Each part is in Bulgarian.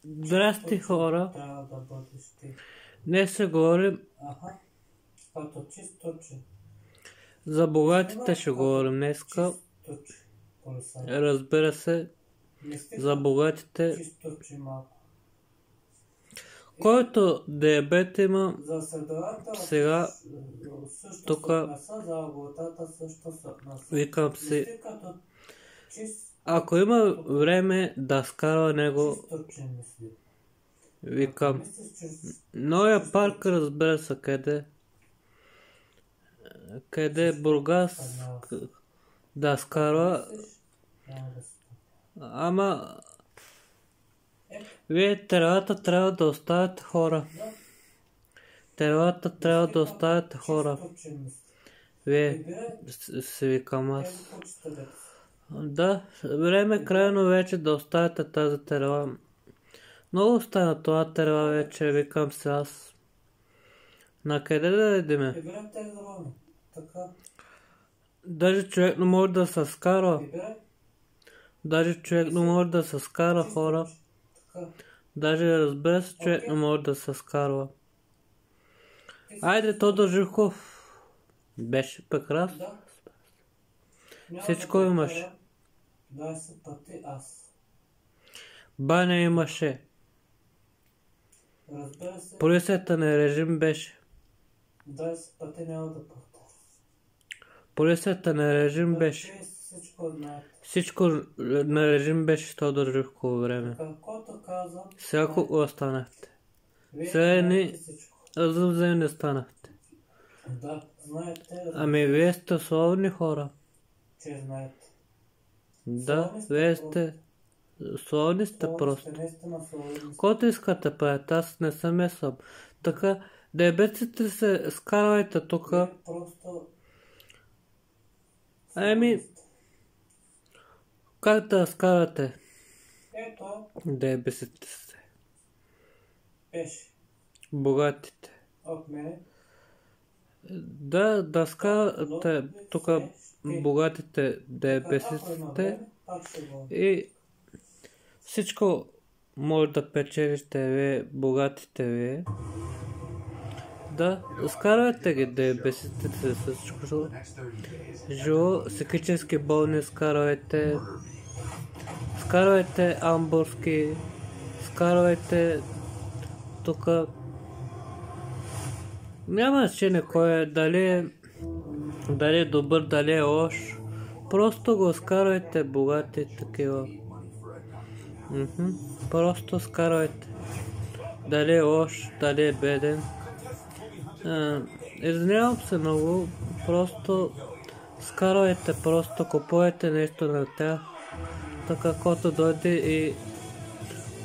Здрасти, хора. Днес ще говорим за богатите, ще говорим днеска. Разбира се, за богатите. Който диабет има, сега тук викам си, ако има време да скарва него, викам, новия парк, разбира се, къде Бургас да скарва, ама вие тревата трябва да оставяте хора. Тревата трябва да оставяте хора. Вие си викам аз. Да, време крайно вече да оставяте тази трева. Много стана това трева вече, викам се аз. На къде да идеме? Даже човек не може да се скарва. Даже човек не може да се скара, хора. Даже разбира се, човек не може да се скарва. Айде, Тодор Живков беше прекрасно. Всичко имаше. Баня имаше. Полицията режим беше. Полицията режим беше. Всичко на режим беше Тодор Живково време. Всяко останахте. Сега не станахте. Ами вие сте словни хора. Да, вие сте словни сте просто. Който искате правите, аз не се месвам. Така, диабетите се скарвайте тук. Ами, как да скарате? Диабетите сте. Богатите. Да скарате тук богатите диабетите и всичко може да печелите вие, богатите вие. Да, скарвайте ги диабетите с всичко. Психически болни скарвайте. Скарвайте амбурски. Скарвайте тук. Няма значение кой е, дали е добър, дали е лош. Просто го скарвайте, богати такива. Просто скарвайте. Дали е лош, дали е беден. Извинявам се много. Просто скарвайте, просто купувайте нещо на тях. Така каквото дойде и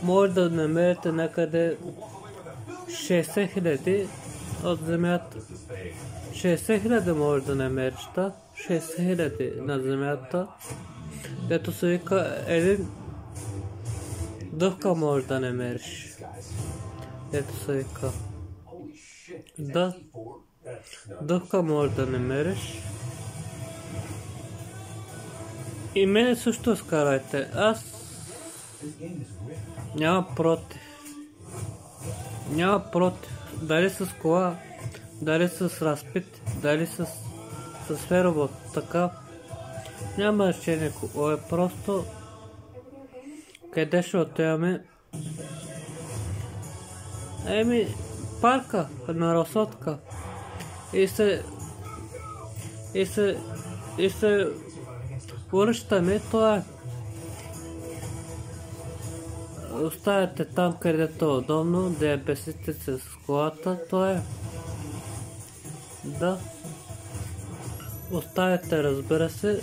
може да намерите някъде 60 000 от земята. 60 000 може да намериш, да? 60 000 на земята. Ето се вика, един дъвка може да намериш. Ето се вика. Да. Дъвка може да намериш. И мене също скарайте. Аз няма против. Няма против. Дали с кола, дали с разпит, дали с фербот, така. Няма значение какво е, просто къде ще отиваме. Парка на Росотка. И се връщаме, това е. Оставяте там, където е удобно, диабетите се с колата, това е. Да. Оставяте, разбира се,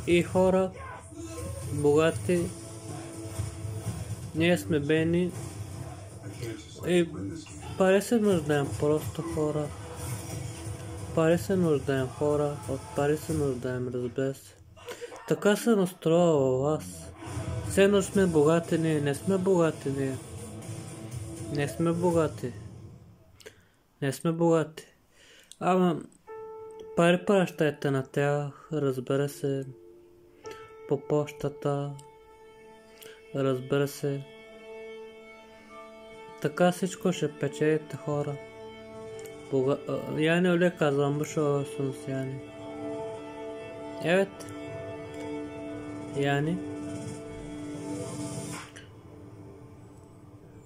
и хора богати. Ние сме бедни и пари се нуждаем, просто хора. Пари се нуждаем, хора. От пари се нуждаем, разбира се. Така се настроя във вас. Все едно сме богати, ние не сме богати, ние. Не сме богати. Не сме богати. Ама пари пращайте на тях, разбира се, по почтата, разбира се. Така всичко ще pечелите хора. Yani öyle kazanmış olursunuz yani. Evet. Yani.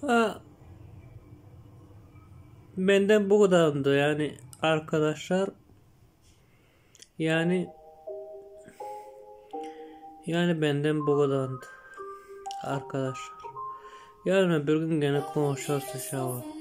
Ha, benden bu kadardı yani arkadaşlar. Yani benden bu kadardı arkadaşlar. Yarın öbür gün gene konuşuruz inşallah.